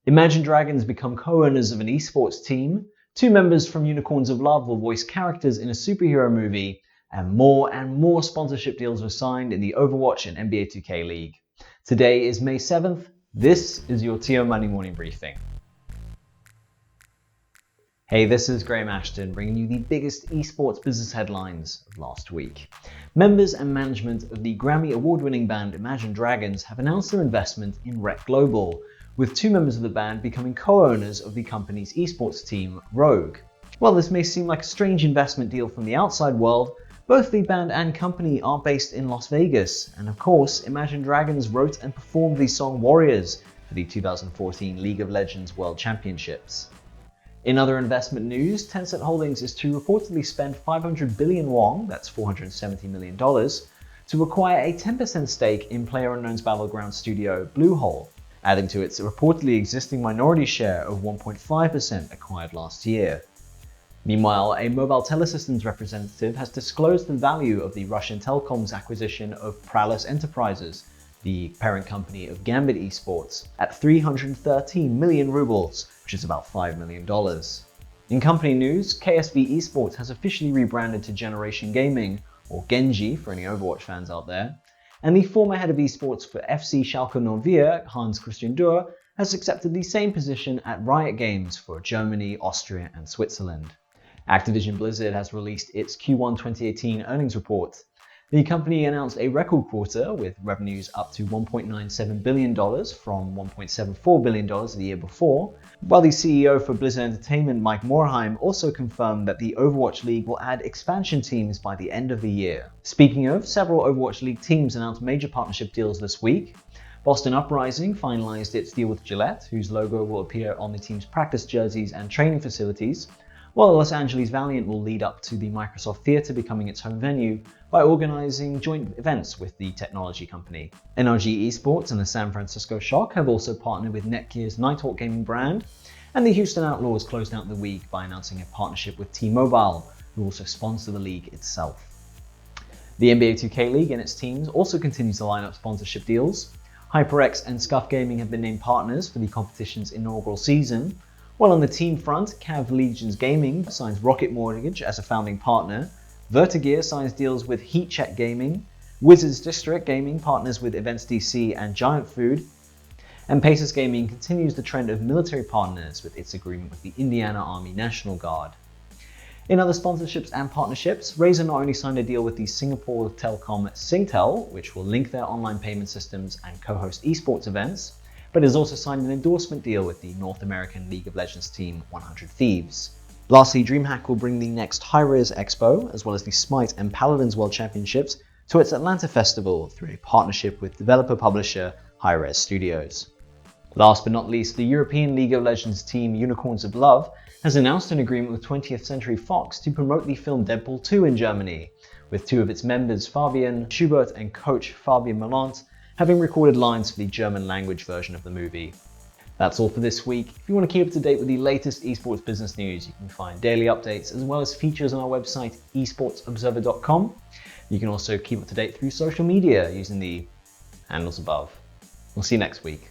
Imagine Dragons become co-owners of an esports team, 2 members from Unicorns of Love will voice characters in a superhero movie, and more sponsorship deals were signed in the Overwatch and NBA 2K League. Today is May 7th. This is your TEO Monday Morning Briefing. Hey, this is Graham Ashton bringing you the biggest esports business headlines of last week. Members and management of the Grammy award-winning band Imagine Dragons have announced their investment in Rec Global, with 2 members of the band becoming co-owners of the company's esports team, Rogue. While this may seem like a strange investment deal from the outside world, both the band and company are based in Las Vegas, and of course, Imagine Dragons wrote and performed the song Warriors for the 2014 League of Legends World Championships. In other investment news, Tencent Holdings is to reportedly spend 500 billion won, that's $470 million, to acquire a 10% stake in PlayerUnknown's battleground studio Bluehole, adding to its reportedly existing minority share of 1.5% acquired last year. Meanwhile, a mobile telesystems representative has disclosed the value of the Russian telecoms acquisition of Pralos Enterprises, the parent company of Gambit Esports, at 313 million rubles, which is about $5 million. In company news, KSV Esports has officially rebranded to Generation Gaming, or Genji for any Overwatch fans out there, and the former head of esports for FC Schalke 04, Hans Christian Durr, has accepted the same position at Riot Games for Germany, Austria, and Switzerland. Activision Blizzard has released its Q1 2018 earnings report. The company announced a record quarter with revenues up to $1.97 billion from $1.74 billion the year before, while the CEO for Blizzard Entertainment, Mike Morhaime, also confirmed that the Overwatch League will add expansion teams by the end of the year. Speaking of, several Overwatch League teams announced major partnership deals this week. Boston Uprising finalized its deal with Gillette, whose logo will appear on the team's practice jerseys and training facilities, while Los Angeles Valiant will lead up to the Microsoft Theater becoming its home venue by organizing joint events with the technology company. NRG Esports and the San Francisco Shock have also partnered with Netgear's Nighthawk gaming brand, and the Houston Outlaws closed out the week by announcing a partnership with T-Mobile, who also sponsor the league itself. The NBA 2K League and its teams also continue to line up sponsorship deals. HyperX and Scuff Gaming have been named partners for the competition's inaugural season, while on the team front, Cav Legions Gaming signs Rocket Mortgage as a founding partner, Vertigear signs deals with HeatCheck Gaming, Wizards District Gaming partners with Events DC and Giant Food, and Pacers Gaming continues the trend of military partners with its agreement with the Indiana Army National Guard. In other sponsorships and partnerships, Razer not only signed a deal with the Singapore telecom Singtel, which will link their online payment systems and co-host esports events, but has also signed an endorsement deal with the North American League of Legends team 100 Thieves. Lastly, DreamHack will bring the next Hi-Rez Expo, as well as the Smite and Paladins World Championships, to its Atlanta Festival through a partnership with developer-publisher Hi-Rez Studios. Last but not least, the European League of Legends team Unicorns of Love has announced an agreement with 20th Century Fox to promote the film Deadpool 2 in Germany, with 2 of its members, Fabian Schubert and coach Fabian Melant, having recorded lines for the German language version of the movie. That's all for this week. If you want to keep up to date with the latest esports business news, you can find daily updates as well as features on our website, esportsobserver.com. You can also keep up to date through social media using the handles above. We'll see you next week.